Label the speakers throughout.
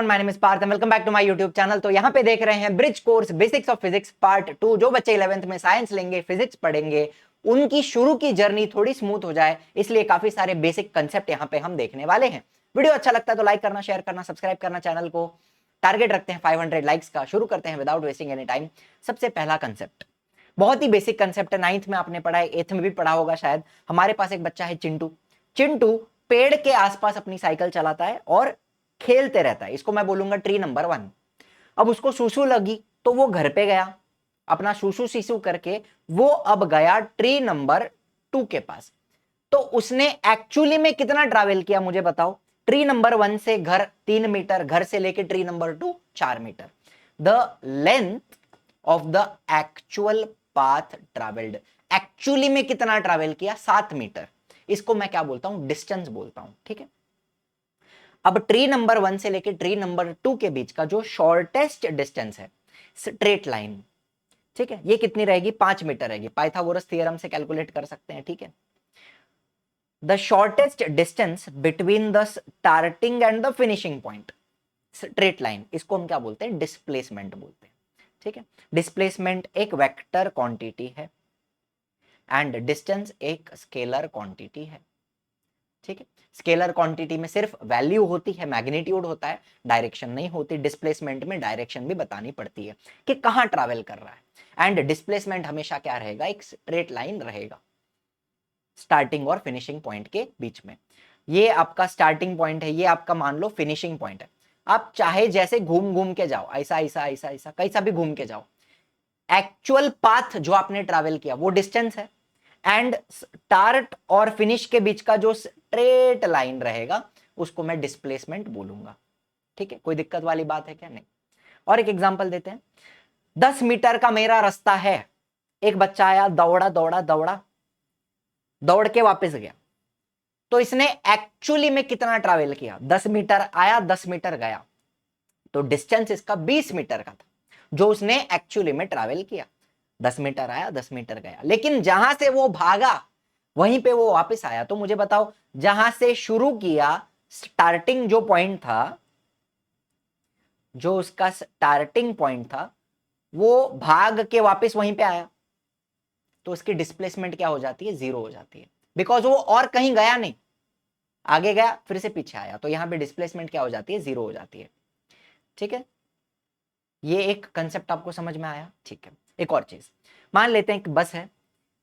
Speaker 1: Everyone, my name is Parth and welcome back to my YouTube channel. तो यहाँ पे देख रहे हैं bridge course basics of physics part 2। जो बच्चे 11th में साइंस लेंगे, फिजिक्स पढ़ेंगे, उनकी शुरू की जर्नी थोड़ी स्मूथ हो जाए, इसलिए काफी सारे बेसिक कंसेप्ट यहाँ पे हम देखने वाले हैं। वीडियो अच्छा लगता है तो लाइक करना, शेयर करना, सब्सक्राइब करना चैनल को। टारगेट रखते हैं 500 लाइक्स का। शुरू करते हैं विदाउट वेस्टिंग एनी टाइम। सबसे पहला कंसेप्ट बहुत ही बेसिक कंसेप्ट है, 9th में आपने पढ़ा है, 8th में भी पढ़ा होगा शायद। हमारे पास एक बच्चा है चिंटू। चिंटू पेड़ के आसपास अपनी साइकिल चलाता है और खेलते रहता है। इसको मैं बोलूंगा ट्री नंबर 1। अब उसको सूसू लगी तो वो घर पे गया, अपना सूसू सीसू करके वो अब गया ट्री नंबर 2 के पास। तो उसने एक्चुअली में कितना ट्रैवल किया मुझे बताओ। ट्री नंबर 1 से घर 3 मीटर, घर से लेके tree number 2 4 metre. The length of the actual path travelled, actually में कितना ट्रैवल किया 7 मीटर। इसको मैं क्या बोलता हूं, डिस्टेंस बोलता हूं। ठीक है, अब ट्री नंबर 1 से लेके ट्री नंबर 2 के बीच का जो शॉर्टेस्ट डिस्टेंस है, स्ट्रेट लाइन, ठीक है, ये कितनी रहेगी, 5 मीटर रहेगी। पाइथागोरस थ्योरम से कैलकुलेट कर सकते हैं। ठीक है, the shortest distance between the starting and the finishing point, straight line, इसको हम क्या बोलते हैं, डिस्प्लेसमेंट बोलते हैं। ठीक है, डिस्प्लेसमेंट एक वेक्टर क्वांटिटी है एंड डिस्टेंस एक स्केलर क्वांटिटी है। ठीक है, स्केलर क्वांटिटी में सिर्फ वैल्यू होती है, मैग्नीट्यूड होता है, डायरेक्शन नहीं होती। डिस्प्लेसमेंट में डायरेक्शन भी बतानी पड़ती है कि कहां ट्रैवल कर रहा है। एंड डिस्प्लेसमेंट हमेशा क्या रहेगा, एक स्ट्रेट लाइन रहेगा स्टार्टिंग और फिनिशिंग पॉइंट के बीच में। ये आपका स्टार्टिंग पॉइंट है, ये आपका मान लो फिनिशिंग पॉइंट है। आप चाहे जैसे घूम घूम के जाओ, ऐसा ऐसा ऐसा ऐसा कैसा भी घूम के जाओ, एक्चुअल पाथ जो आपने ट्रैवल किया वो डिस्टेंस है। एंड स्टार्ट और फिनिश के बीच का जो स्ट्रेट लाइन रहेगा उसको मैं डिस्प्लेसमेंट बोलूंगा। ठीक है, कोई दिक्कत वाली बात है क्या, नहीं। और एक एग्जांपल देते हैं। 10 मीटर का मेरा रास्ता है, एक बच्चा आया, दौड़ा दौड़ा दौड़ा, दौड़ के वापस गया। तो इसने एक्चुअली में कितना ट्रैवल किया, 10 मीटर आया 10 मीटर गया, तो डिस्टेंस इसका 20 मीटर का था जो उसने एक्चुअली में ट्रैवल किया। 10 मीटर आया 10 मीटर गया, लेकिन जहां से वो भागा वहीं पे वो वापस आया। तो मुझे बताओ, जहां से शुरू किया, स्टार्टिंग जो पॉइंट था, जो उसका स्टार्टिंग पॉइंट था, वो भाग के वापस वहीं पे आया, तो उसकी डिस्प्लेसमेंट क्या हो जाती है, 0 हो जाती है। बिकॉज वो और कहीं गया नहीं, आगे गया फिर से पीछे आया, तो यहां पे डिस्प्लेसमेंट क्या हो जाती है, 0 हो जाती है। ठीक है, ये एक कंसेप्ट आपको समझ में आया। ठीक है, एक और चीज मान लेते हैं कि बस है,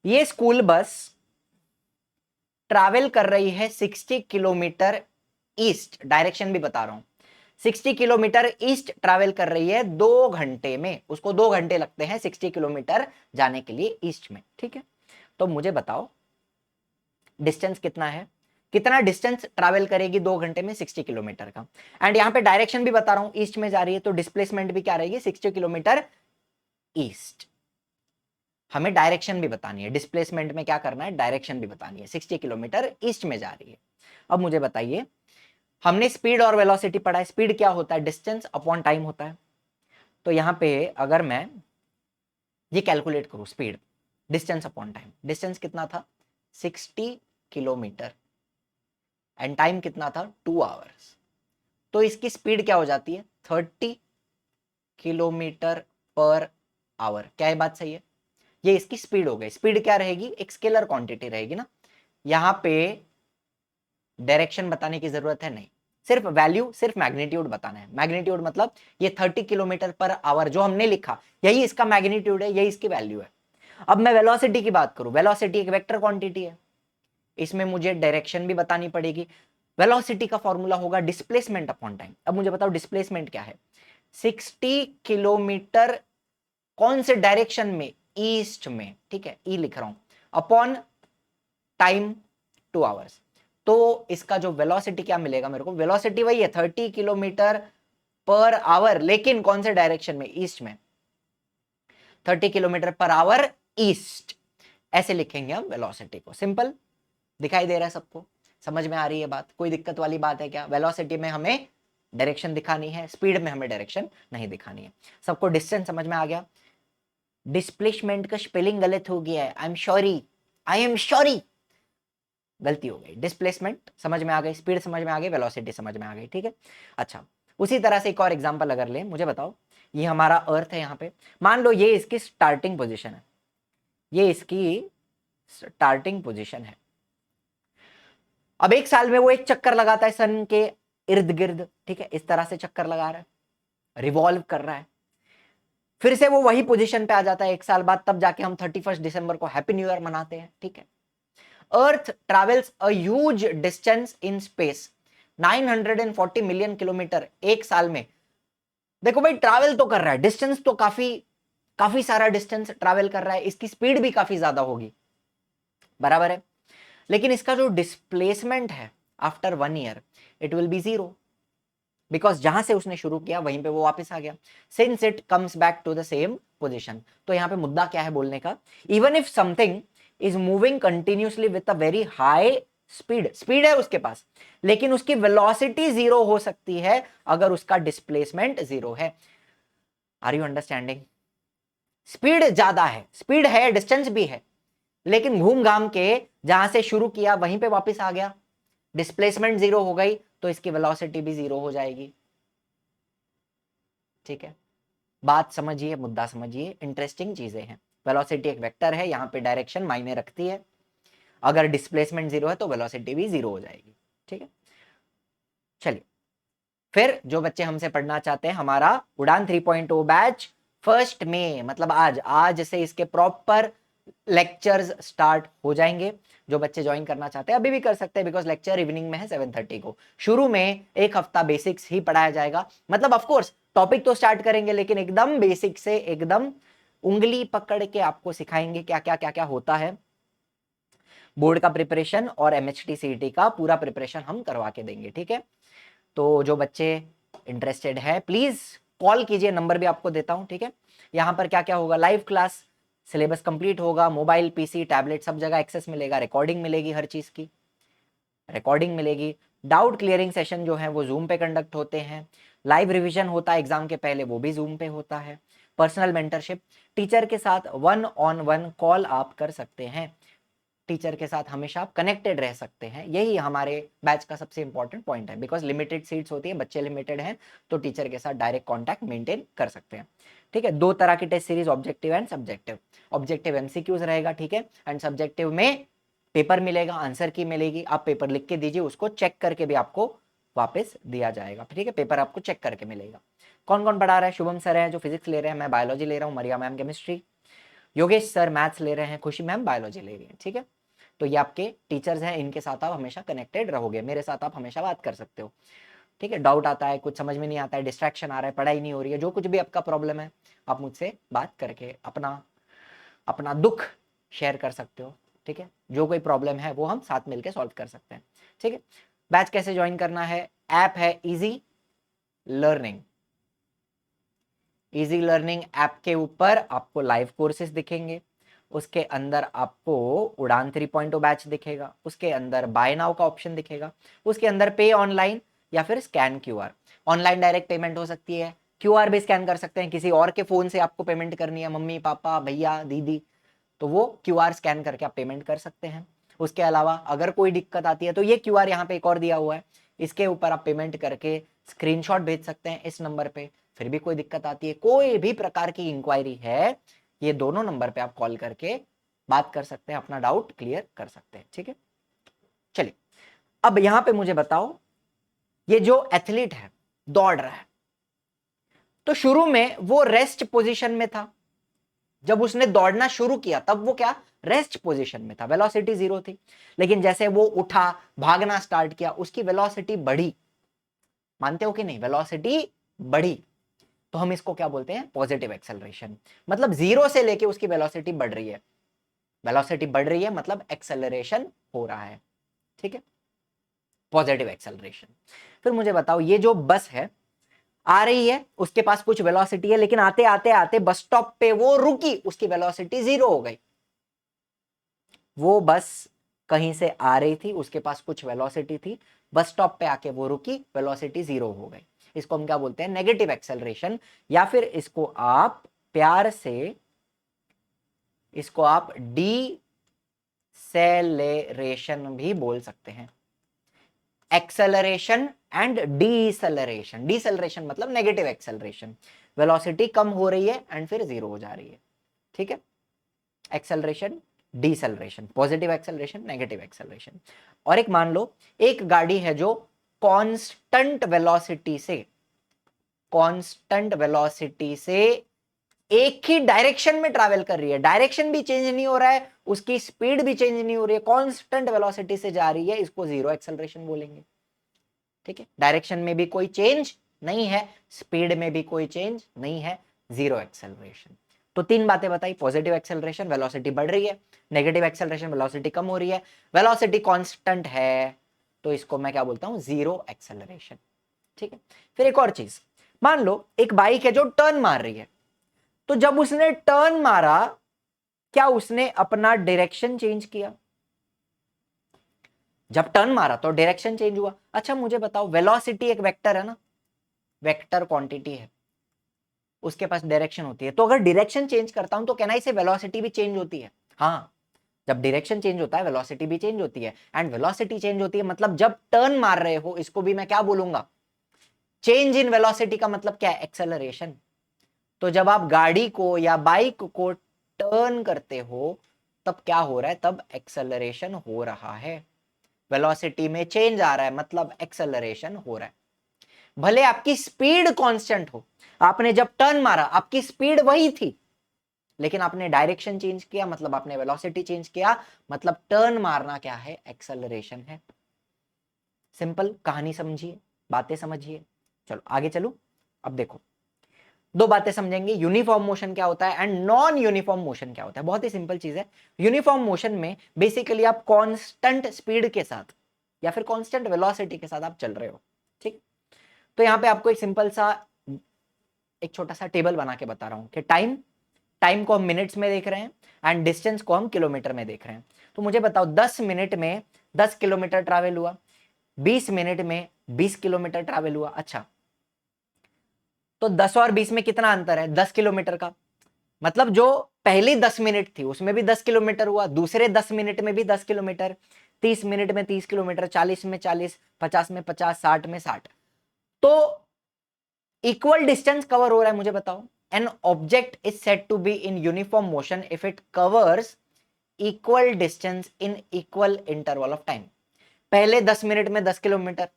Speaker 1: ये स्कूल बस ट्रैवल कर रही है 60 किलोमीटर ईस्ट, डायरेक्शन भी बता रहा हूं, 60 किलोमीटर ईस्ट ट्रैवल कर रही है 2 घंटे में। उसको 2 घंटे लगते हैं 60 किलोमीटर जाने के लिए ईस्ट में। ठीक है, तो मुझे बताओ डिस्टेंस कितना है, कितना डिस्टेंस ट्रैवल करेगी 2 घंटे में 60 किलोमीटर का। एंड यहां पे डायरेक्शन भी बता रहा हूं, ईस्ट में जा रही है, तो डिस्प्लेसमेंट भी क्या रहेगी, 60 किलोमीटर ईस्ट। हमें डायरेक्शन भी बतानी है, डिस्प्लेसमेंट में क्या करना है, डायरेक्शन भी बतानी है। 60 किलोमीटर ईस्ट में जा रही है। अब मुझे बताइए, हमने स्पीड और वेलोसिटी पढ़ा है। स्पीड क्या होता है, डिस्टेंस अपॉन टाइम होता है। तो यहां पे अगर मैं ये कैलकुलेट करूं, speed distance upon time, distance कितना था 60 किलोमीटर एंड टाइम कितना था 2 आवर्स, तो इसकी स्पीड क्या हो जाती है 30 किलोमीटर पर आवर। क्या ये बात सही है, ये इसकी स्पीड हो गई। स्पीड क्या रहेगी, एक स्केलर क्वांटिटी रहेगी ना। यहां पे डायरेक्शन बताने की जरूरत है नहीं, सिर्फ वैल्यू, सिर्फ मैग्नीट्यूड बताना है। मैग्नीट्यूड मतलब ये 30 किलोमीटर पर आवर जो हमने लिखा, यही इसका मैग्नीट्यूड है, यही इसकी वैल्यू है। अब मैं वेलोसिटी की बात करूं, वेलोसिटी एक वेक्टर क्वांटिटी है, इसमें मुझे डायरेक्शन भी बतानी पड़ेगी। वेलोसिटी का फॉर्मूला होगा डिस्प्लेसमेंट अपॉन टाइम। अब मुझे बताओ डिस्प्लेसमेंट क्या है, 60 किलोमीटर कौन से डायरेक्शन में, ईस्ट में। ठीक है, ई लिख रहा हूं, अपॉन टाइम 2 आवर्स। तो इसका जो वेलोसिटी क्या मिलेगा मेरे को, वेलोसिटी वही है 30 किलोमीटर पर आवर, लेकिन कौन से डायरेक्शन में, ईस्ट में। 30 किलोमीटर पर आवर ईस्ट, ऐसे लिखेंगे हम वेलोसिटी को। सिंपल दिखाई दे रहा है सबको, समझ में आ रही है बात, कोई दिक्कत वाली बात है क्या। वेलोसिटी में हमें डायरेक्शन दिखानी है, स्पीड में हमें डायरेक्शन नहीं दिखानी है। सबको डिस्टेंस समझ में आ गया। डिस्प्लेसमेंट का स्पेलिंग गलत हो गया है, I am sorry, I am sorry, गलती हो गई। डिस्प्लेसमेंट समझ में आ गई, स्पीड समझ में आ गई, वेलोसिटी समझ में आ गई। ठीक है, अच्छा उसी तरह से एक और एग्जांपल अगर लें, मुझे बताओ, ये हमारा अर्थ है, यहाँ पे मान लो ये इसकी स्टार्टिंग पोजीशन है, ये इसकी स्टार्टिंग पोजीशन है। अब एक साल में वो एक चक्कर लगाता है सन के इर्द गिर्द, ठीक है, इस तरह से चक्कर लगा रहा है, रिवॉल्व कर रहा है, फिर से वो वही पोजीशन पे आ जाता है एक साल बाद, तब जाके हम 31 दिसंबर को हैप्पी न्यू ईयर मनाते हैं, ठीक है। Earth travels a huge distance in space, 940 million kilometre एक साल में। देखो भाई, ट्रैवल तो कर रहा है, डिस्टेंस तो काफी काफी सारा डिस्टेंस ट्रैवल कर रहा है, इसकी स्पीड भी काफी ज्यादा होगी, बराबर है। लेकिन इसका जो डिस्प्लेसमेंट है after 1 year, it will B 0, because जहां से उसने शुरू किया वहीं पे वो वापस आ गया, since it comes back to the same position. तो यहाँ पे मुद्दा क्या है बोलने का, even if something is moving continuously with a very high speed, speed है उसके पास, लेकिन उसकी वेलोसिटी 0 हो सकती है अगर उसका डिस्प्लेसमेंट 0 है। Are you understanding? स्पीड ज्यादा है, स्पीड है, डिस्टेंस भी है, लेकिन घूम घाम के जहां से शुरू किया वहीं पे वापस आ गया, डिस्प्लेसमेंट 0 हो गई, तो इसकी वेलोसिटी भी 0 हो जाएगी, ठीक है। बात समझिए, मुद्दा समझिए, इंटरेस्टिंग चीजें हैं। वेलोसिटी एक वेक्टर है, यहाँ पे डायरेक्शन मायने रखती है, अगर डिस्प्लेसमेंट 0 है तो वेलोसिटी भी 0 हो जाएगी, ठीक है। चलिए, फिर जो बच्चे हमसे पढ़ना चाहते हैं, हमारा उड़ान 3.0 बैच 1 मई, मतलब आज से इसके प्रॉपर लेक्चर्स स्टार्ट हो जाएंगे। जो बच्चे ज्वाइन करना चाहते हैं अभी भी कर सकते हैं, बिकॉज लेक्चर इवनिंग में है 7:30 को। शुरू में एक हफ्ता बेसिक्स ही पढ़ाया जाएगा, मतलब ऑफ कोर्स टॉपिक तो स्टार्ट करेंगे, लेकिन एकदम बेसिक से, एकदम उंगली पकड़ के आपको सिखाएंगे क्या क्या होता है। बोर्ड का प्रिपरेशन और एमएचटी सीईटी का पूरा प्रिपरेशन हम करवा के देंगे, ठीक है। तो जो बच्चे इंटरेस्टेड है प्लीज कॉल कीजिए, नंबर भी आपको देता हूं, ठीक है। यहाँ पर क्या क्या होगा, लाइव क्लास, सिलेबस कंप्लीट होगा, मोबाइल पीसी टैबलेट सब जगह एक्सेस मिलेगा, रिकॉर्डिंग मिलेगी, हर चीज की रिकॉर्डिंग मिलेगी। डाउट क्लियरिंग सेशन जो है वो जूम पे कंडक्ट होते हैं, लाइव रिवीजन होता है एग्जाम के पहले, वो भी जूम पे होता है। पर्सनल मेंटरशिप, टीचर के साथ 1-on-1 कॉल आप कर सकते हैं, टीचर के साथ हमेशा आप कनेक्टेड रह सकते हैं, यही हमारे बैच का सबसे इंपॉर्टेंट पॉइंट है, बिकॉज लिमिटेड सीट्स होती है, बच्चे लिमिटेड हैं, तो टीचर के साथ डायरेक्ट कॉन्टैक्ट मेंटेन कर सकते हैं, ठीक है। 2 तरह की test series, objective and subjective. Objective MCQs रहेगा, ठीक है, एंड सब्जेक्टिव में पेपर मिलेगा, आंसर की मिलेगी, आप पेपर लिख के दीजिए, उसको चेक करके भी आपको वापस दिया जाएगा, ठीक है, पेपर आपको चेक करके मिलेगा। कौन कौन पढ़ा रहा है, शुभम सर है जो फिजिक्स ले रहे हैं, मैं बायोलॉजी ले रहा हूँ, Maria ma'am chemistry, Yogesh sir maths ले रहे हैं, खुशी मैम बायोलॉजी ले रही है, ठीक है। तो ये आपके टीचर्स हैं, इनके साथ आप हमेशा कनेक्टेड रहोगे, मेरे साथ आप हमेशा बात कर सकते हो, ठीक है। डाउट आता है, कुछ समझ में नहीं आता है, डिस्ट्रैक्शन आ रहा है, पढ़ाई नहीं हो रही है, जो कुछ भी आपका प्रॉब्लम है, आप मुझसे बात करके अपना अपना दुख शेयर कर सकते हो, ठीक है। जो कोई प्रॉब्लम है वो हम साथ मिलकर सॉल्व कर सकते हैं, ठीक है। बैच कैसे ज्वाइन करना है, ऐप है easy learning, easy learning app के ऊपर आपको लाइव कोर्सेज दिखेंगे, उसके अंदर आपको उड़ान 3.0 बैच दिखेगा, उसके अंदर बाय नाउ का ऑप्शन दिखेगा, उसके अंदर पे ऑनलाइन या फिर scan QR. Online direct payment हो सकती है, क्यूआर भी स्कैन कर सकते हैं, किसी और के फोन से आपको पेमेंट करनी है, मम्मी पापा भैया दीदी, तो वो क्यूआर स्कैन करके आप पेमेंट कर सकते हैं। उसके अलावा अगर कोई दिक्कत आती है तो ये क्यूआर यहाँ पे एक और दिया हुआ है, इसके ऊपर आप पेमेंट करके स्क्रीनशॉट भेज सकते हैं इस नंबर पे। फिर भी कोई दिक्कत आती है, कोई भी प्रकार की इंक्वायरी है, ये दोनों नंबर पे आप कॉल करके बात कर सकते हैं, अपना डाउट क्लियर कर सकते हैं, ठीक है। चलिए, अब यहां पे मुझे बताओ, ये जो एथलीट है दौड़ रहा है, तो शुरू में वो रेस्ट पोजीशन में था, जब उसने दौड़ना शुरू किया तब वो क्या, रेस्ट पोजीशन में था, वेलोसिटी 0 थी। लेकिन जैसे वो उठा, भागना स्टार्ट किया, उसकी वेलोसिटी बढ़ी, मानते हो कि नहीं, वेलोसिटी बढ़ी, तो हम इसको क्या बोलते हैं, पॉजिटिव एक्सेलरेशन। मतलब 0 से लेके उसकी वेलोसिटी बढ़ रही है, वेलोसिटी बढ़ रही है मतलब एक्सेलरेशन हो रहा है, ठीक है, पॉजिटिव एक्सेलरेशन। फिर मुझे बताओ, ये जो बस है आ रही है, उसके पास कुछ वेलोसिटी है, लेकिन आते आते आते बस स्टॉप पे वो रुकी, उसकी वेलोसिटी 0 हो गई। वो बस कहीं से आ रही थी, उसके पास कुछ वेलोसिटी थी, बस स्टॉप पे आके वो रुकी, वेलोसिटी 0 हो गई। इसको हम क्या बोलते हैं, नेगेटिव एक्सेलरेशन, या फिर इसको आप प्यार से इसको आप डीसेलेरेशन भी बोल सकते हैं। Acceleration and deceleration. डीसेलरेशन मतलब नेगेटिव एक्सेलरेशन, वेलोसिटी कम हो रही है एंड फिर जीरो हो जा रही है, ठीक है। Acceleration, deceleration, positive acceleration, negative acceleration. और एक मान लो एक गाड़ी है जो कांस्टेंट वेलोसिटी से एक ही डायरेक्शन में ट्रैवल कर रही है, डायरेक्शन भी चेंज नहीं हो रहा है, उसकी स्पीड भी चेंज नहीं हो रही है, कांस्टेंट वेलोसिटी से जा रही है, इसको जीरो एक्सेलरेशन बोलेंगे, ठीक है। डायरेक्शन में भी कोई चेंज नहीं है, स्पीड में भी कोई चेंज नहीं है, जीरो एक्सेलरेशन। तो तीन बातें बताई, पॉजिटिव एक्सेलरेशन वेलोसिटी बढ़ रही है, नेगेटिव एक्सेलरेशन वेलोसिटी कम हो रही है, वेलोसिटी कांस्टेंट है, तो इसको मैं क्या बोलता हूं, जीरो एक्सेलरेशन, ठीक है। फिर एक और चीज, मान लो एक बाइक है जो टर्न मार रही है, तो जब उसने टर्न मारा, क्या उसने अपना डायरेक्शन चेंज किया? जब टर्न मारा तो डायरेक्शन चेंज हुआ। अच्छा मुझे बताओ, वेलोसिटी एक वेक्टर है ना, वेक्टर क्वांटिटी है, उसके पास डायरेक्शन होती है, तो अगर डायरेक्शन चेंज करता हूं तो कहना इसे वेलोसिटी भी चेंज होती है। हाँ, जब डायरेक्शन चेंज होता है वेलोसिटी भी चेंज होती है, एंड वेलोसिटी चेंज होती है मतलब जब टर्न मार रहे हो, इसको भी मैं क्या बोलूंगा, चेंज इन वेलोसिटी का मतलब क्या है, एक्सेलरेशन। तो जब आप गाड़ी को या बाइक को टर्न करते हो तब क्या हो रहा है, तब एक्सेलरेशन हो रहा है, वेलोसिटी में चेंज आ रहा है, मतलब एक्सेलरेशन हो रहा है। भले आपकी स्पीड कांस्टेंट हो, आपने जब टर्न मारा आपकी स्पीड वही थी, लेकिन आपने डायरेक्शन चेंज किया, मतलब आपने वेलोसिटी चेंज किया, मतलब टर्न मारना क्या है, एक्सेलरेशन है। सिंपल कहानी समझिए, बातें समझिए। चलो आगे चलो। अब देखो दो बातें समझेंगे, यूनिफॉर्म मोशन क्या होता है एंड नॉन यूनिफॉर्म मोशन क्या होता है। बहुत ही सिंपल चीज है। यूनिफॉर्म मोशन में बेसिकली आप कांस्टेंट स्पीड के साथ या फिर कांस्टेंट वेलोसिटी के साथ आप चल रहे हो, ठीक। तो यहां पे आपको एक सिंपल सा एक छोटा सा टेबल बना के बता रहा हूं कि टाइम को हम मिनट्स में देख रहे हैं एंड डिस्टेंस को हम किलोमीटर में देख रहे हैं। तो मुझे बताओ 10 मिनट में 10 किलोमीटर ट्रैवल हुआ, 20 मिनट में 20 किलोमीटर ट्रैवल हुआ। अच्छा, तो 10 और 20 में कितना अंतर है, 10 किलोमीटर का। मतलब जो पहली 10 मिनट थी उसमें भी 10 किलोमीटर हुआ, दूसरे 10 मिनट में भी 10 किलोमीटर, 30 मिनट में 30 किलोमीटर, 40 में 40, 50 में 50, 60 में 60। तो इक्वल डिस्टेंस कवर हो रहा है। मुझे बताओ, an object is said to be in uniform motion if it covers equal distance in equal interval of time. पहले 10 मिनट में 10 किलोमीटर,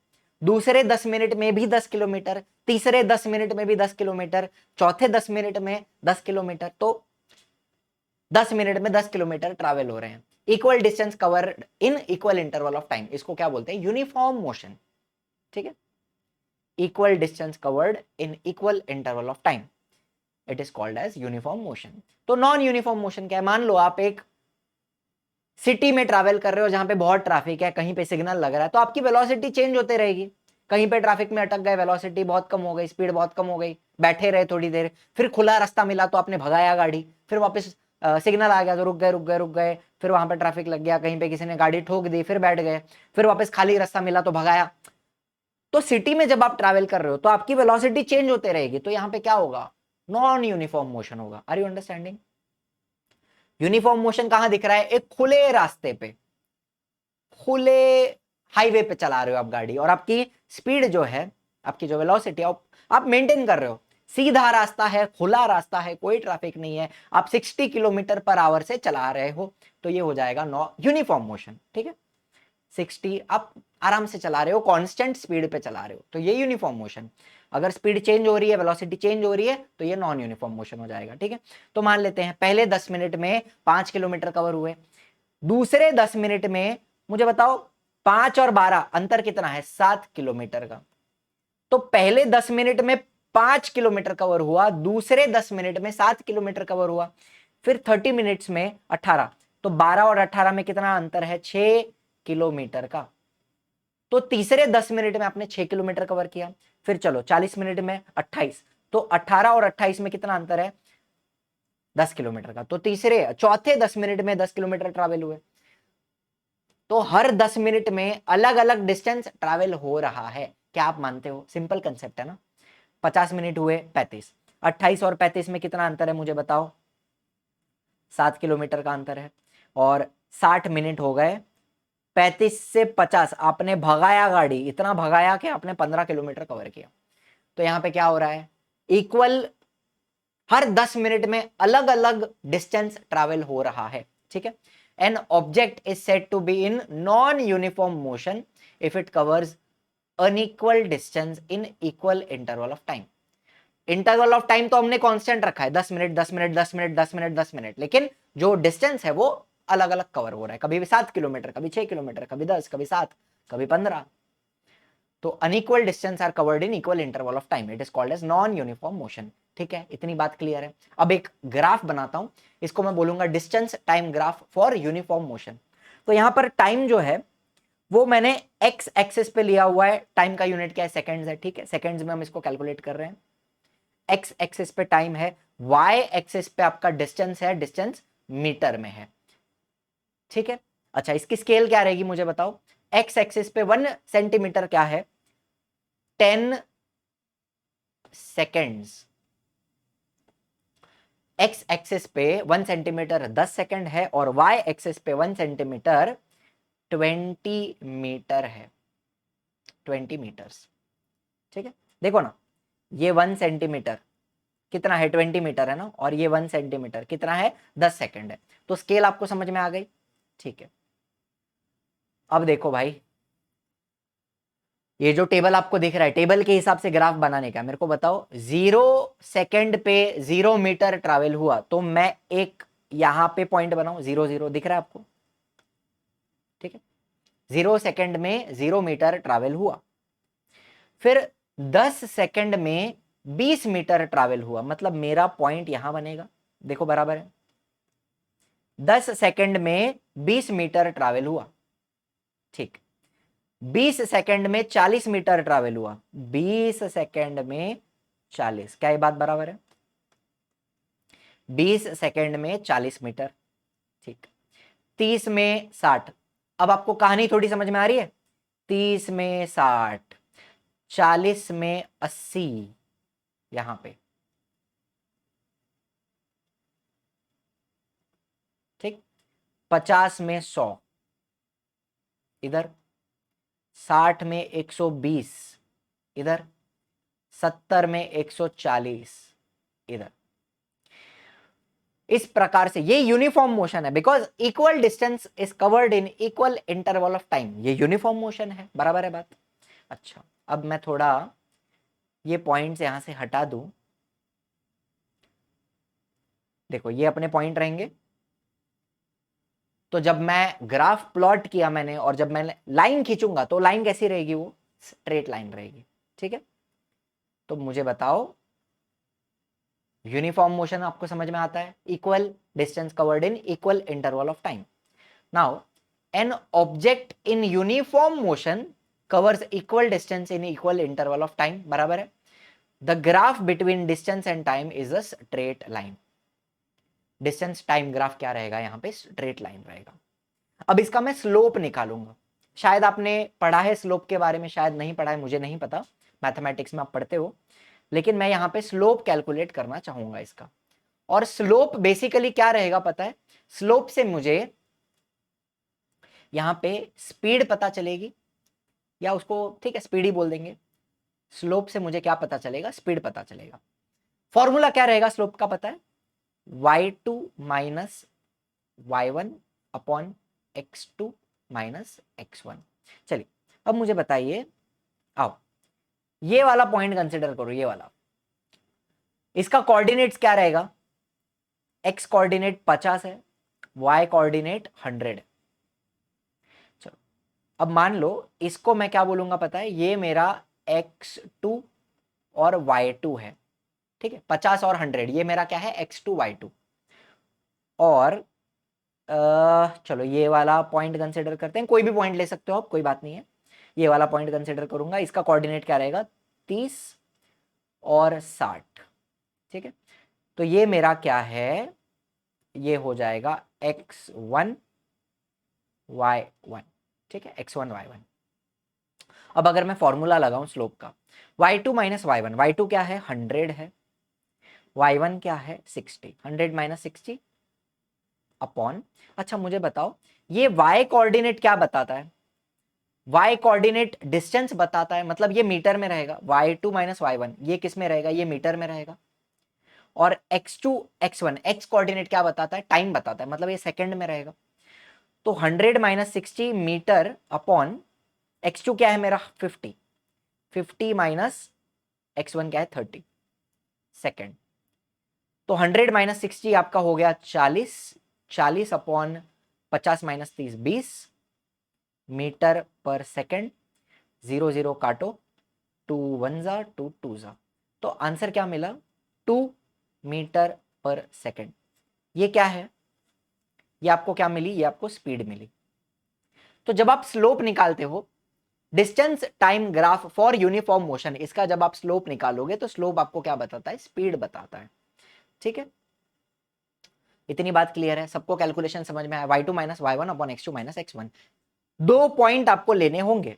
Speaker 1: दूसरे 10 मिनट में भी 10 किलोमीटर, तीसरे 10 मिनट में भी 10 किलोमीटर, चौथे 10 मिनट में 10 किलोमीटर। तो 10 मिनट में 10 किलोमीटर ट्रैवल हो रहे हैं, equal distance covered in equal interval of time. इसको क्या बोलते हैं, यूनिफॉर्म मोशन, ठीक है। Equal distance covered in equal interval of time, it is called as uniform motion. तो नॉन यूनिफॉर्म मोशन क्या है, मान लो आप एक सिटी में ट्रैवल कर रहे हो जहां पे बहुत ट्रैफिक है, कहीं पे सिग्नल लग रहा है, तो आपकी वेलोसिटी चेंज होते रहेगी। कहीं पे ट्रैफिक में अटक गए, वेलोसिटी बहुत कम हो गई, स्पीड बहुत कम हो गई, बैठे रहे थोड़ी देर, फिर खुला रास्ता मिला तो आपने भगाया गाड़ी, फिर वापस सिग्नल आ गया तो रुक गए, फिर वहां पे ट्रैफिक लग गया, कहीं पे किसी ने गाड़ी ठोक दी, फिर बैठ गए, फिर वापस खाली रास्ता मिला तो भगाया। तो सिटी में जब आप ट्रैवल कर रहे हो तो आपकी वेलोसिटी चेंज होते रहेगी, तो यहाँ पे क्या होगा, नॉन यूनिफॉर्म मोशन होगा। Are you understanding? Uniform motion कहां दिख रहा है, एक खुले रास्ते पे, खुले हाईवे पे चला रहे हो आप गाड़ी, और आपकी स्पीड जो है, आपकी जो वेलोसिटी आप मेंटेन कर रहे हो, सीधा रास्ता है, खुला रास्ता है, कोई ट्रैफिक नहीं है, आप 60 किलोमीटर पर आवर से चला रहे हो, तो ये हो जाएगा यूनिफॉर्म मोशन, ठीक है। 60 आप आराम से चला रहे हो, कांस्टेंट स्पीड पे चला रहे हो, तो ये यूनिफॉर्म मोशन। अगर स्पीड चेंज हो रही है, वेलोसिटी चेंज हो रही है, तो ये नॉन यूनिफॉर्म मोशन हो जाएगा, ठीक है। तो मान लेते हैं पहले 10 मिनट में 5 किलोमीटर कवर हुए, दूसरे 10 मिनट में मुझे बताओ 5 और 12 अंतर कितना है, 7 किलोमीटर का। तो पहले 10 मिनट में 5 किलोमीटर कवर हुआ, दूसरे 10 मिनट में 7 किलोमीटर कवर हुआ, फिर 30 मिनट्स में 18, तो 12 और 18 में कितना अंतर है, 6 किलोमीटर का। तो तीसरे 10 मिनट में आपने 6 किलोमीटर कवर किया, फिर चलो 40 मिनट में 28, तो 18 और 28 में कितना अंतर है, 10 किलोमीटर का। तो चौथे 10 मिनट में 10 किलोमीटर ट्रैवल हुए। तो हर 10 मिनट में अलग अलग डिस्टेंस ट्रैवल हो रहा है। क्या आप मानते हो? सिंपल कंसेप्ट है ना। 50 मिनट हुए 35, 28 और 35 में कितना अंतर है मुझे बताओ, 7 किलोमीटर का अंतर है। और 60 मिनट हो गए 35 से 50 आपने भगाया गाड़ी, इतना भगाया कि आपने 15 किलोमीटर कवर किया। तो यहाँ पे क्या हो रहा है, इक्वल हर 10 मिनट में अलग अलग डिस्टेंस ट्रैवल हो रहा है, ठीक है। An object is said to be in non uniform motion if it covers unequal distance in equal interval of time. Interval of time तो हमने कांस्टेंट रखा है 10 minute 10 minute 10 minute 10 minute 10 minute, लेकिन जो डिस्टेंस है वो अलग अलग कवर हो रहा है, कभी भी 7 किलोमीटर, कभी 6 किलोमीटर, कभी 10, कभी 7, कभी 15। तो unequal distance are covered in equal interval of time, it is called as non uniform motion, ठीक है। इतनी बात क्लियर है। अब एक ग्राफ बनाता हूं, इसको मैं बोलूंगा distance time graph for uniform motion. तो यहां पर टाइम जो है वो मैंने एक्स एक्सिस पे लिया हुआ है, टाइम का यूनिट क्या है, सेकंड्स है, ठीक है। सेकंड्स में हम इसको कैलकुलेट कर रहे हैं। एक्स एक्सिस पे टाइम है, वाई एक्सिस पे आपका डिस्टेंस है, डिस्टेंस मीटर में है, ठीक है। अच्छा, इसकी स्केल क्या रहेगी मुझे बताओ। एक्स एक्सिस पे 1 सेंटीमीटर क्या है, 10 सेकेंड्स। एक्स एक्सिस पे 1 सेंटीमीटर 10 सेकंड है, और वाई एक्सिस पे 1 सेंटीमीटर 20 मीटर है, 20 मीटर्स, ठीक है। देखो ना, ये 1 सेंटीमीटर कितना है, 20 मीटर है ना, और ये 1 सेंटीमीटर कितना है, 10 सेकंड है। तो स्केल आपको समझ में आ गई, ठीक है। अब देखो भाई, ये जो टेबल आपको दिख रहा है, टेबल के हिसाब से ग्राफ बनाने का, मेरे को बताओ 0 सेकंड पे 0 मीटर ट्रैवल हुआ, तो मैं एक यहां पे पॉइंट बनाऊं, 0 0 दिख रहा है आपको, ठीक है। 0 सेकंड में 0 मीटर ट्रैवल हुआ, फिर 10 सेकंड में 20 मीटर ट्रैवल हुआ, मतलब मेरा पॉइंट यहां बनेगा, देखो बराबर है। 10 सेकंड में 20 मीटर ट्रैवल हुआ, ठीक। 20 सेकंड में 40 मीटर ट्रैवल हुआ, 20 सेकंड में 40, क्या ये बात बराबर है, 20 सेकंड में 40 मीटर, ठीक। 30 में 60, अब आपको कहानी थोड़ी समझ में आ रही है, 30 में 60, 40 में 80, यहां पे, ठीक। 50 में 100 इधर, 60 में 120 इधर, 70 में 140 इधर। इस प्रकार से ये यूनिफॉर्म मोशन है, because equal distance is covered in equal interval of time, ये यूनिफॉर्म मोशन है, बराबर है बात। अच्छा, अब मैं थोड़ा ये पॉइंट्स यहां से हटा दूं, देखो ये अपने पॉइंट रहेंगे। तो जब मैं ग्राफ प्लॉट किया मैंने, और जब मैं लाइन खींचूंगा तो लाइन कैसी रहेगी, वो स्ट्रेट लाइन रहेगी, ठीक है। तो मुझे बताओ, यूनिफॉर्म मोशन आपको समझ में आता है, equal distance covered in equal interval of time. Now an object in uniform motion covers equal distance in equal interval of time, बराबर है। The graph between distance and time is a straight line. Distance time graph क्या रहेगा, यहां पे straight line रहेगा। अब इसका मैं स्लोप निकालूंगा। शायद आपने पढ़ा है स्लोप के बारे में, शायद नहीं पढ़ा है, मुझे नहीं पता, मैथमेटिक्स में आप पढ़ते हो, लेकिन मैं यहां पे स्लोप कैलकुलेट करना चाहूंगा इसका। और स्लोप बेसिकली क्या रहेगा पता है, स्लोप से मुझे यहां पे स्पीड पता चलेगी, या उसको ठीक है स्पीड ही बोल देंगे। स्लोप से मुझे क्या पता चलेगा, स्पीड पता चलेगा। फॉर्मूला क्या रहेगा स्लोप का पता है, y2 minus y1 upon x2 minus x1। चलिए अब मुझे बताइए, आओ ये वाला पॉइंट कंसिडर करो, ये वाला, इसका कोऑर्डिनेट्स क्या रहेगा, x कोऑर्डिनेट 50 है, y कोऑर्डिनेट 100 है। चलो अब मान लो इसको मैं क्या बोलूंगा पता है, ये मेरा x2 और y2 है, ठीक है। 50 और 100 ये मेरा क्या है, x2 y2। और चलो ये वाला पॉइंट कंसिडर करते हैं, कोई भी पॉइंट ले सकते हो आप, कोई बात नहीं है। ये वाला पॉइंट कंसिडर करूंगा, इसका कोऑर्डिनेट क्या रहेगा, 30 और 60, ठीक है। तो ये मेरा क्या है, ये हो जाएगा x1 y1, ठीक है, x1 y1। अब अगर मैं फॉर्मूला लगाऊं स्लोप का, y2 माइनस y1, y2 क्या है 100 है, y1 क्या है 60, 100 माइनस 60 अपॉन, अच्छा मुझे बताओ ये y कोऑर्डिनेट क्या बताता है? y कोऑर्डिनेट डिस्टेंस बताता है, मतलब ये मीटर में रहेगा। y2 माइनस y1 ये किस में रहेगा? ये मीटर में रहेगा। और x2 x1 x कोऑर्डिनेट क्या बताता है? टाइम बताता है, मतलब ये सेकंड में रहेगा। तो 100 माइनस 60 मीटर अपॉन x2 क्या है मेरा? 50। 50 माइनस x1 क्या है? 30 सेकेंड। तो 100 माइनस 60 आपका हो गया 40। 40 upon 50 minus 30 20 metre per second. 0 0 काटो, 2 1 जा 2 2 जा, तो आंसर क्या मिला? 2 मीटर पर सेकेंड। ये क्या है? ये आपको क्या मिली? ये आपको स्पीड मिली। तो जब आप स्लोप निकालते हो, distance time graph for uniform motion, इसका जब आप स्लोप निकालोगे तो स्लोप आपको क्या बताता है? स्पीड बताता है। ठीक है, इतनी बात क्लियर है? सबको कैलकुलेशन समझ में आया? y2 minus y1 upon x2 minus x1। 2 point आपको लेने होंगे,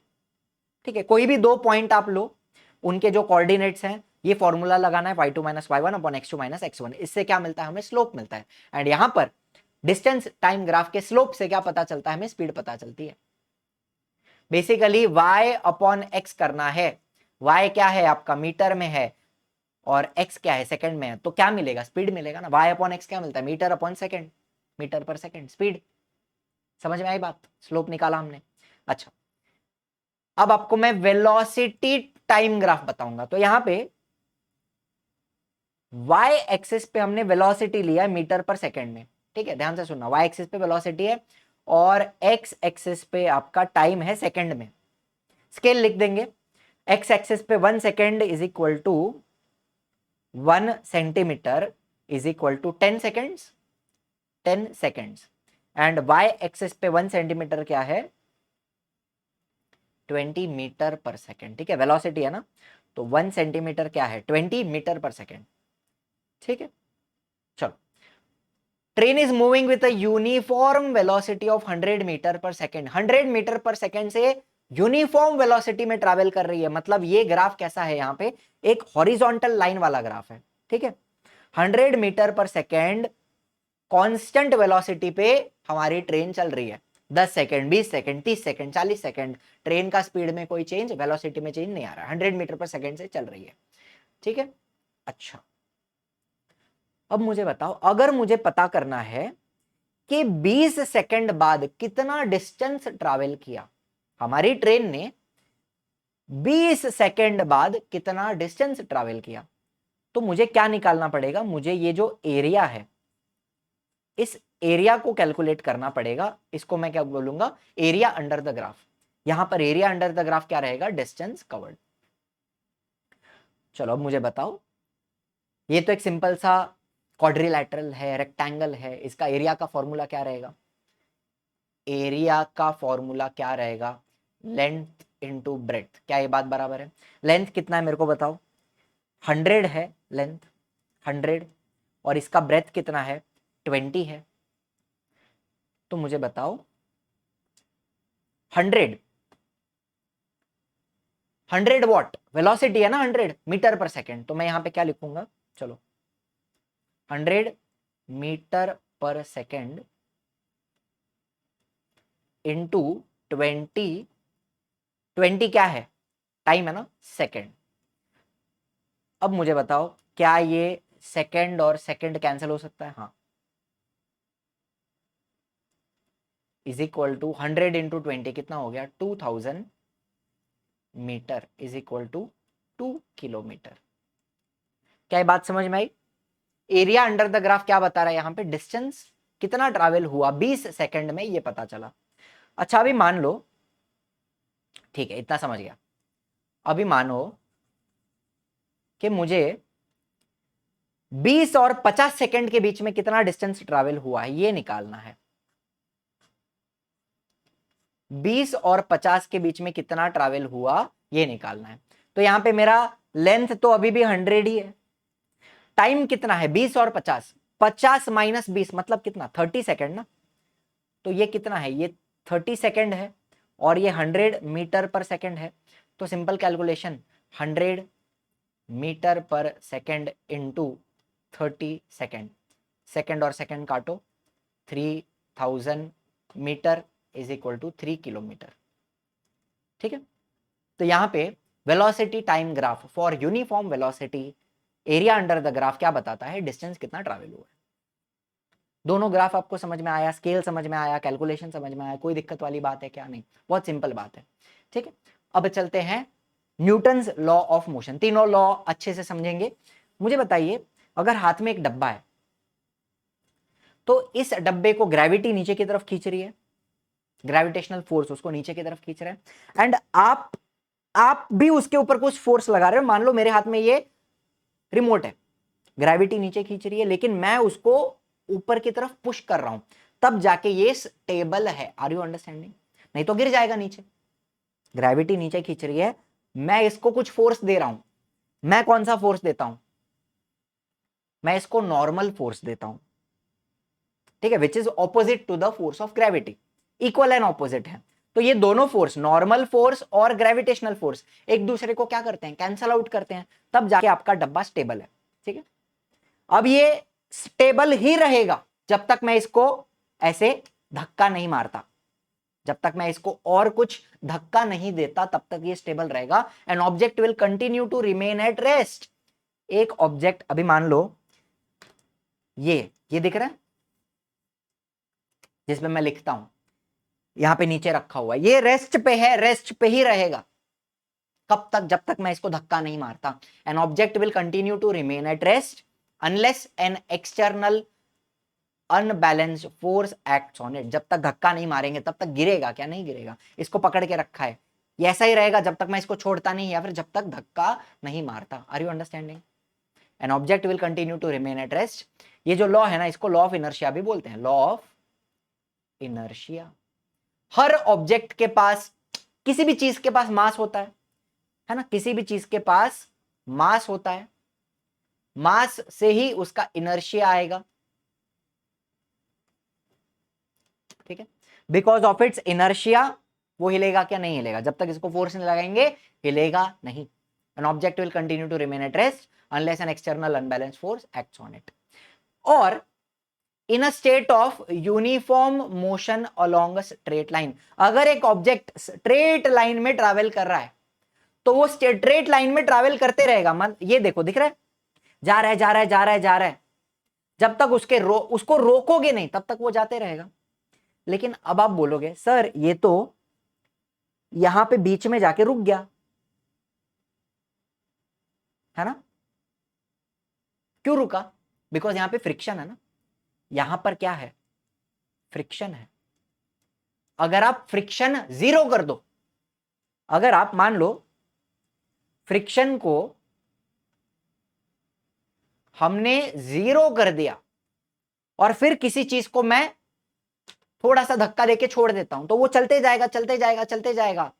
Speaker 1: ठीक है, कोई भी 2 पॉइंट आप लो, उनके जो कोऑर्डिनेट्स हैं, ये फॉर्मूला लगाना है y2 minus y1 upon x2 minus x1। इससे क्या मिलता है? हमें स्लोप मिलता है। एंड यहां पर डिस्टेंस टाइम ग्राफ के स्लोप से क्या पता चलता है? हमें स्पीड पता चलती है। बेसिकली y अपॉन x करना है। y क्या है आपका? मीटर में है, और x क्या है? सेकंड में है। तो क्या मिलेगा? स्पीड मिलेगा ना। y अपॉन x क्या मिलता है? Metre upon second, metre per second, speed. समझ में आई बात? स्लोप निकाला हमने। अच्छा, अब आपको मैं वेलोसिटी टाइम ग्राफ बताऊंगा। तो यहां पे y एक्सिस पे हमने वेलोसिटी लिया है मीटर पर सेकंड में, ठीक है, ध्यान से सुनना। y एक्सिस पे वेलोसिटी है और x एक्सिस पे आपका टाइम है सेकंड में। स्केल लिख देंगे। x एक्सिस पे 1 second is equal to 1 centimetre is equal to 10 seconds, 10 seconds. And y axis पे 1 सेंटीमीटर क्या है? 20 मीटर पर सेकेंड। ठीक है, वेलोसिटी है ना, तो 1 सेंटीमीटर क्या है? 20 मीटर पर सेकेंड। ठीक है, चलो। Train is moving with a uniform velocity of 100 metre per second. 100 metre per second से यूनिफॉर्म वेलोसिटी में ट्रैवल कर रही है। मतलब ये ग्राफ कैसा है? यहाँ पे एक हॉरिजॉन्टल लाइन वाला ग्राफ है। ठीक है, 100 metre per second constant velocity पे हमारी ट्रेन चल रही है। 10 second, 20 second, 30 second, 40 second, train का स्पीड में कोई चेंज, वेलोसिटी में चेंज नहीं आ रहा है। 100 मीटर पर सेकंड से चल रही है। ठीक है, अच्छा, अब मुझे बताओ, अगर मुझे पता करना है कि 20 सेकंड बाद कितना डिस्टेंस ट्रैवल किया, हमारी ट्रेन ने 20 सेकंड बाद कितना डिस्टेंस ट्रैवल किया, तो मुझे क्या निकालना पड़ेगा? मुझे ये जो एरिया है, इस एरिया को कैलकुलेट करना पड़ेगा। इसको मैं क्या बोलूंगा? Area under the graph. यहां पर एरिया अंडर द ग्राफ क्या रहेगा? Distance covered. चलो अब मुझे बताओ, ये तो एक सिंपल सा क्वाड्रिलैटरल है, रेक्टेंगल है, इसका एरिया का फॉर्मूला क्या रहेगा? एरिया का फॉर्मूला क्या रहेगा? Length into breadth. क्या ये बात बराबर है? लेंथ कितना है मेरे को बताओ? 100 है लेंथ, 100, और इसका ब्रेथ कितना है? 20 है। तो मुझे बताओ 100 वॉट वेलोसिटी है ना, 100 मीटर पर सेकेंड। तो मैं यहां पे क्या लिखूंगा? चलो, 100 मीटर पर सेकेंड इंटू 20। 20 क्या है? टाइम है ना, सेकेंड। अब मुझे बताओ, क्या ये सेकेंड और सेकेंड कैंसिल हो सकता है? हाँ। इज इक्वल टू 100 इंटू 20 कितना हो गया? 2000 metre is equal to 2 kilometre. क्या ये बात समझ में आई? एरिया अंडर द ग्राफ क्या बता रहा है? यहाँ पे डिस्टेंस कितना ट्रैवल हुआ 20 सेकंड में, ये पता चला। अच्छा, अभी मान लो, ठीक है, इतना समझ गया। अभी मानो कि मुझे 20 और 50 सेकंड के बीच में कितना डिस्टेंस ट्रैवल हुआ है, ये निकालना है। 20 और 50 के बीच में कितना ट्रैवल हुआ, ये निकालना है। तो यहां पे मेरा लेंथ तो अभी भी 100 ही है। टाइम कितना है? 20 और 50, 50 माइनस 20 मतलब कितना? 30 सेकंड ना। तो ये कितना है? ये 30 सेकंड है, और ये 100 मीटर पर सेकंड है। तो simple calculation, 100 metre per second into 30 second. Second और सेकंड काटो, 3000 metre is equal to 3 kilometre. ठीक है, तो यहां पे velocity time graph for uniform velocity area under the graph क्या बताता है, डिस्टेंस कितना ट्रैवल हुआ है। दोनों ग्राफ आपको समझ में आया, स्केल समझ में आया, कैलकुलेशन समझ में आया, कोई दिक्कत वाली बात है क्या? नहीं, बहुत सिंपल बात है। ठीक है, अब चलते हैं न्यूटन्स लॉ ऑफ मोशन। तीनों लॉ अच्छे से समझेंगे। मुझे बताइए, अगर हाथ में एक डब्बा है तो इस डब्बे को ग्रेविटी नीचे की तरफ खींच रही है, ग्रेविटेशनल फोर्स उसको नीचे की तरफ खींच रहा है, एंड आप भी उसके ऊपर कुछ फोर्स लगा रहे हो। मान लो मेरे हाथ में ये रिमोट है, ग्रेविटी नीचे खींच रही है, लेकिन मैं उसको ऊपर की तरफ पुश कर रहा हूं, तब जाके ये स्टेबल है। Are you understanding? नहीं तो गिर जाएगा नीचे। ग्रेविटी नीचे खींच रही है, मैं इसको कुछ फोर्स दे रहा हूं। मैं कौन सा फोर्स देता हूं? मैं इसको नॉर्मल फोर्स देता हूं। ठीक है, which is opposite to the force of gravity, equal and opposite है। तो ये दोनों फोर्स, नॉर्मल फोर्स और ग्रेविटेशनल फोर्स, एक दूसरे को क्या करते हैं, कैंसल आउट करते हैं, तब जाके आपका डब्बा स्टेबल है। ठीक है, अब ये स्टेबल ही रहेगा जब तक मैं इसको ऐसे धक्का नहीं मारता, जब तक मैं इसको और कुछ धक्का नहीं देता तब तक ये स्टेबल रहेगा। An object will continue to remain at rest. एक ऑब्जेक्ट, अभी मान लो ये दिख रहा है जिसमें मैं लिखता हूं, यहां पे नीचे रखा हुआ है, ये रेस्ट पे है, रेस्ट पे ही रहेगा। कब तक? जब तक मैं इसको धक्का नहीं मारता। An object will continue to remain at rest unless an external unbalanced force acts on it. जब तक धक्का नहीं मारेंगे तब तक गिरेगा क्या? नहीं गिरेगा। इसको पकड़ के रखा है, ये ऐसा ही रहेगा जब तक मैं इसको छोड़ता नहीं या फिर जब तक धक्का नहीं मारता। Are you understanding? An object will continue to remain at rest. ये जो लॉ है ना, इसको लॉ ऑफ इनर्शिया भी बोलते हैं, law of inertia. Her object के पास, किसी भी चीज के पास मास होता है ना, किसी भी चीज के पास मास होता है, मास से ही उसका इनर्शिया आएगा। ठीक है, बिकॉज ऑफ इट्स इनर्शिया वो हिलेगा क्या? नहीं हिलेगा। जब तक इसको फोर्स नहीं लगाएंगे हिलेगा नहीं। An object will continue to remain at rest unless an external unbalanced force acts on it. और in a state of uniform motion along a straight line, अगर एक ऑब्जेक्ट स्ट्रेट लाइन में ट्रैवल कर रहा है तो वो स्ट्रेट लाइन में ट्रैवल करते रहेगा। ये देखो, दिख रहा है, जा रहा है जा रहा है जा रहा है जा रहा है। जब तक उसको रोकोगे नहीं तब तक वो जाते रहेगा। लेकिन अब आप बोलोगे सर ये तो यहां पे बीच में जाके रुक गया, है ना? क्यों रुका? बिकॉज यहां पे फ्रिक्शन है ना। यहां पर क्या है? फ्रिक्शन है। अगर आप फ्रिक्शन जीरो कर दो, अगर आप मान लो फ्रिक्शन को हमने जीरो कर दिया और फिर किसी चीज को मैं थोड़ा सा धक्का देके छोड़ देता हूं, तो वो चलते जाएगा चलते जाएगा चलते जाएगा।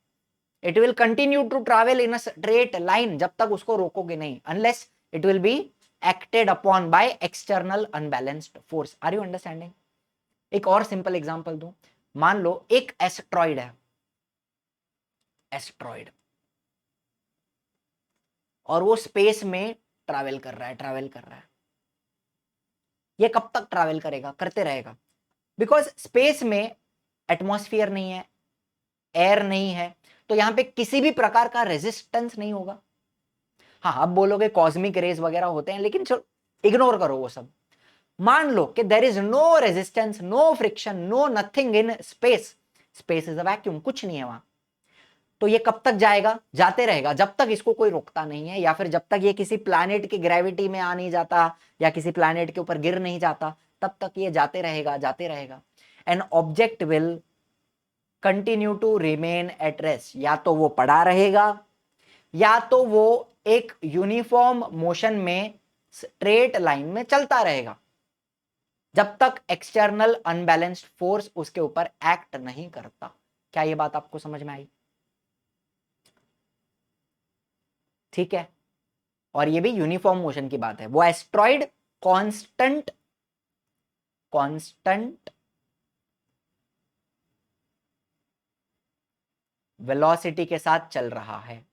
Speaker 1: It will continue to travel in a straight line जब तक उसको रोकोगे नहीं, unless it will be acted upon by external unbalanced force. Are you understanding? एक और सिंपल एग्जांपल दूं। मान लो एक एस्ट्रॉइड है, एस्ट्रॉइड, और वो स्पेस में ट्रैवल कर रहा है, ट्रैवल कर रहा है। ये कब तक ट्रैवल करेगा? करते रहेगा। बिकॉज स्पेस में एटमॉस्फेयर नहीं है, एयर नहीं है, तो यहां पे किसी भी प्रकार का रेजिस्टेंस नहीं होगा। हाँ, अब बोलोगे कॉस्मिक रेज वगैरह होते हैं, लेकिन चलो इग्नोर करो वो सब। मान लो कि there is no resistance, no friction, no nothing in space. Space is a vacuum, कुछ नहीं है वहां। तो ये कब तक जाएगा? जाते रहेगा जब तक इसको कोई रोकता नहीं है, या फिर जब तक ये किसी प्लैनेट की ग्रेविटी में आ नहीं जाता या किसी प्लैनेट के ऊपर गिर नहीं जाता, तब तक ये जाते रहेगा जाते रहेगा। An object will continue to remain at rest. या तो वो पड़ा रहेगा या तो वो एक यूनिफॉर्म मोशन में स्ट्रेट लाइन में चलता रहेगा जब तक एक्सटर्नल अनबैलेंस्ड फोर्स उसके ऊपर एक्ट नहीं करता। क्या ये बात आपको समझ में आई? ठीक है, और ये भी यूनिफॉर्म मोशन की बात है। वो एस्ट्रॉइड कांस्टेंट वेलोसिटी के साथ चल रहा है,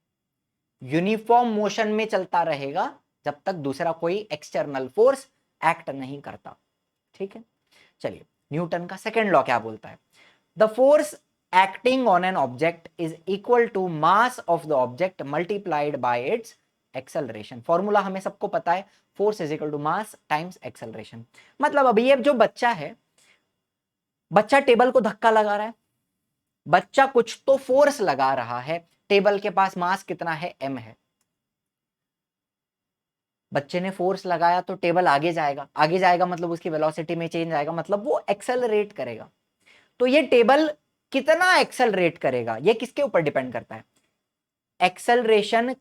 Speaker 1: यूनिफॉर्म मोशन में चलता रहेगा जब तक दूसरा कोई एक्सटर्नल फोर्स एक्ट नहीं करता। ठीक है, चलिए न्यूटन का सेकेंड लॉ क्या बोलता है। The force acting on an object is equal to mass of the object multiplied by its acceleration. Formula हमें सबको पता है, force is equal to mass times acceleration. मतलब अभी ये जो बच्चा है, बच्चा टेबल को धक्का लगा रहा है, बच्चा कुछ तो फोर्स लगा रहा है, टेबल के पास मास कितना है, m है. बच्चे ने फोर्स लगाया तो टेबल आगे जाएगा, आगे जाएगा मतलब उसकी वेलोसिटी में चेंज आएगा, मतलब वो एक्सेलरेट करेगा. तो ये टेबल कितना एक्सेलरेट करेगा ये किसके ऊपर डिपेंड करता है, एक्सेलरेशन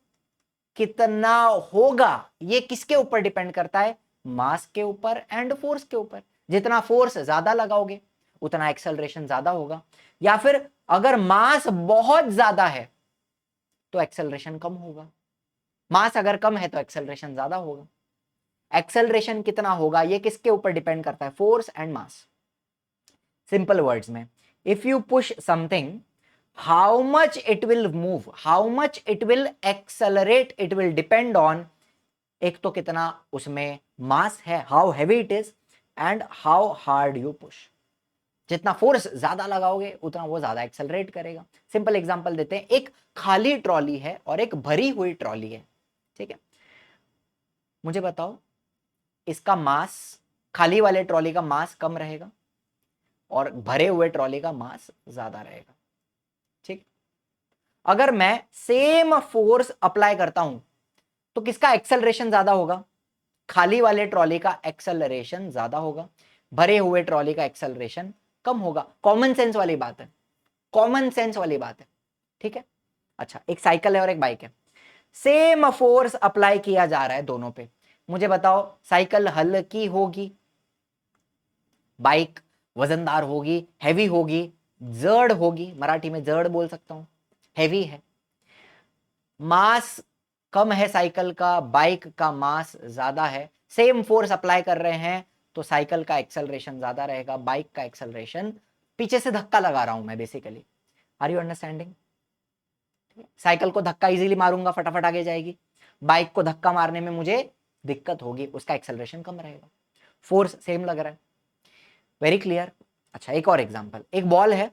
Speaker 1: कितना होगा ये किसके ऊपर डिपेंड करता है, मास के ऊपर एंड फोर्स के ऊपर. जितना फोर्स ज्यादा लगाओगे उतना एक्सेलरेशन ज्यादा होगा, या फिर अगर मास बहुत ज्यादा है तो एक्सेलरेशन कम होगा, मास अगर कम है तो एक्सेलरेशन ज्यादा होगा. एक्सेलरेशन कितना होगा ये किसके ऊपर डिपेंड करता है, force and mass. Simple words में, if you push something, how much it will move, how much it will accelerate, it will depend on एक तो कितना उसमें मास है, how heavy it is, and how hard you push. जितना force ज्यादा लगाओगे उतना वो ज्यादा एक्सेलरेट करेगा. सिंपल एग्जांपल देते हैं, एक खाली ट्रॉली है और एक भरी हुई ट्रॉली है, ठीक है. मुझे बताओ इसका मास, खाली वाले ट्रॉली का मास कम रहेगा और भरे हुए ट्रॉली का मास ज्यादा रहेगा, ठीक. अगर मैं सेम फोर्स अप्लाई करता हूं तो किसका एक्सेलरेशन ज्यादा होगा, खाली वाले ट्रॉली का एक्सेलरेशन ज्यादा होगा, भरे हुए ट्रॉली का एक्सेलरेशन कम होगा. कॉमन सेंस वाली बात है, कॉमन सेंस वाली बात है, ठीक है. अच्छा, एक साइकिल है और एक बाइक है, सेम फोर्स अप्लाई किया जा रहा है दोनों पे. मुझे बताओ साइकिल हल्की होगी, बाइक वजनदार होगी, हैवी होगी, जड़ होगी, मराठी में जड़ बोल सकता हूं, हैवी है. मास कम है साइकिल का, बाइक का मास ज्यादा है, सेम फोर्स अप्लाई कर रहे हैं तो साइकिल का एक्सेलरेशन ज्यादा रहेगा, बाइक का एक्सेलरेशन, पीछे से धक्का लगा रहा हूं मैं basically. Are you understanding? Cycle को धक्का इजीली मारूंगा, फटाफट आगे जाएगी, बाइक को धक्का मारने में मुझे दिक्कत होगी, उसका एक्सेलरेशन कम रहेगा, फोर्स सेम लग रहा है. Very clear. अच्छा, एक और एग्जांपल, एक बॉल है,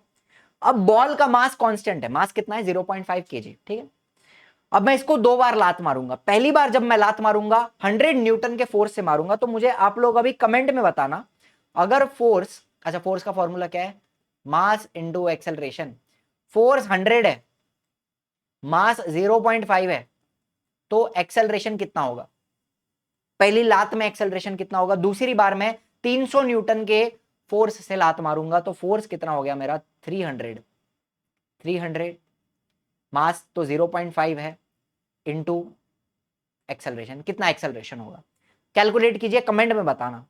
Speaker 1: अब बॉल का मास कांस्टेंट है, मास कितना है 0.5 kg, ठीक है. अब मैं इसको 2 बार लात मारूंगा, पहली बार जब मैं लात मारूंगा 100 न्यूटन के फोर्स से मारूंगा. तो मुझे आप लोग अभी कमेंट में बताना, अगर फोर्स, अच्छा फोर्स का फॉर्मूला क्या है, मास इंटू एक्सेलरेशन. फोर्स 100 है, मास 0.5 है, तो एक्सेलरेशन कितना होगा, पहली लात में एक्सेलरेशन कितना होगा, दूसरी बार में 300 न्यूटन के फोर्स से लात मारूंगा तो फोर्स कितना हो गया मेरा 300. मास तो 0.5 है इंटू एक्सेलरेशन, कितना एक्सेलरेशन होगा कैलकुलेट कीजिए, कमेंट में बताना.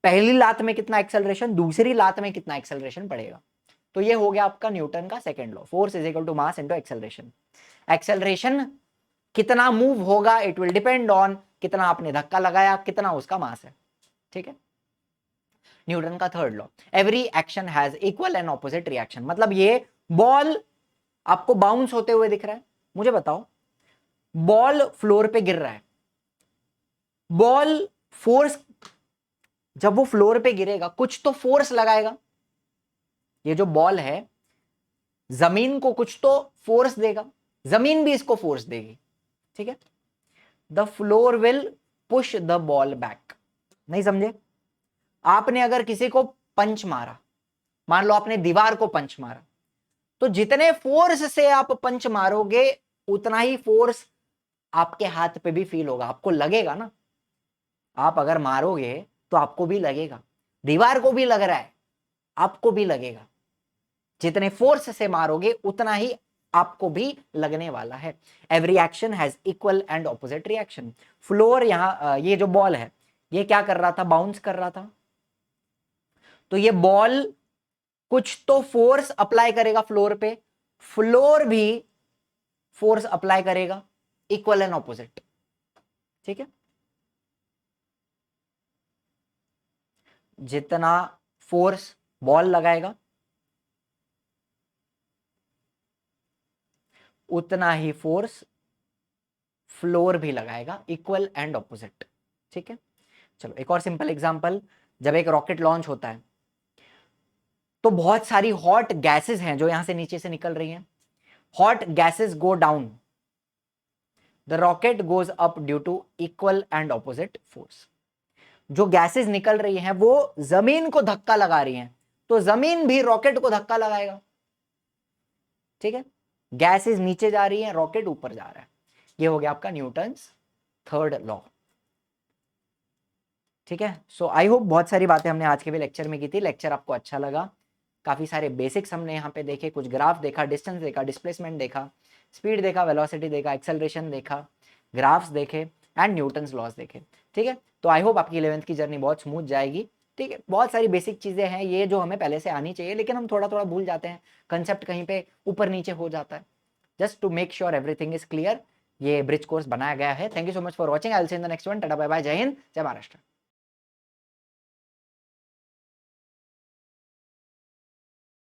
Speaker 1: पहली लात में कितना एक्सेलरेशन, दूसरी लात में कितना एक्सेलरेशन पड़ेगा. तो ये हो गया आपका न्यूटन का second law, force is equal to mass into acceleration. Acceleration कितना मूव होगा, इट विल डिपेंड ऑन कितना आपने धक्का लगाया, कितना उसका मास है, ठीक है. न्यूटन का third law, every action has equal and opposite reaction. मतलब ये बॉल आपको बाउंस होते हुए दिख रहा है, मुझे बताओ बॉल फ्लोर पे गिर रहा है, बॉल फोर्स, जब वो फ्लोर पे गिरेगा कुछ तो फोर्स लगाएगा, ये जो बॉल है जमीन को कुछ तो फोर्स देगा, जमीन भी इसको फोर्स देगी, ठीक है. The floor will push the ball back. नहीं समझे? आपने अगर किसी को पंच मारा, मान लो आपने दीवार को पंच मारा, तो जितने फोर्स से आप पंच मारोगे उतना ही फोर्स आपके हाथ पे भी फील होगा, आपको लगेगा ना. आप अगर मारोगे तो आपको भी लगेगा, दीवार को भी लग रहा है, आपको भी लगेगा. जितने फोर्स से मारोगे उतना ही आपको भी लगने वाला है. Every action has equal and opposite reaction. Floor यहां, ये जो बॉल है ये क्या कर रहा था, बाउंस कर रहा था, तो ये बॉल कुछ तो फोर्स अप्लाई करेगा फ्लोर पे, फ्लोर भी फोर्स अप्लाई करेगा, इक्वल एंड ऑपोजिट, ठीक है. जितना फोर्स बॉल लगाएगा उतना ही फोर्स फ्लोर भी लगाएगा, इक्वल एंड ऑपोजिट, ठीक है. चलो एक और सिंपल एग्जांपल, जब एक रॉकेट लॉन्च होता है तो बहुत सारी हॉट गैसेस हैं जो यहां से नीचे से निकल रही हैं. Hot gases go down, the rocket goes up due to equal and opposite force. जो गैसेस निकल रही हैं वो जमीन को धक्का लगा रही हैं, तो जमीन भी रॉकेट को धक्का लगाएगा. ठीक है, गैसेस नीचे जा रही हैं, रॉकेट ऊपर जा रहा है. ये हो गया आपका न्यूटन्स थर्ड लॉ. ठीक है, सो आई होप बहुत सारी बातें हमने आज के भी लेक्चर में की थी. लेक्चर आपको अच्छा लगा. काफी सारे बेसिक्स हमने यहाँ पे देखे, कुछ ग्राफ देखा, डिस्टेंस देखा, डिस्प्लेसमेंट देखा, स्पीड देखा, वेलोसिटी देखा, एक्सेलरेशन देखा, ग्राफ्स देखे एंड न्यूटन्स लॉज देखे. ठीक है, तो आई होप आपकी 11th की जर्नी बहुत स्मूथ जाएगी. ठीक है, बहुत सारी बेसिक चीजें हैं ये जो हमें पहले से आनी चाहिए, लेकिन हम थोड़ा थोड़ा भूल जाते हैं, कंसेप्ट कहीं पे ऊपर नीचे हो जाता है. Just to make sure everything is clear, ये ब्रिज कोर्स बनाया गया है. Thank you so much for watching. I will see in the next one. Tata bye bye, जय हिंद, जय महाराष्ट्र.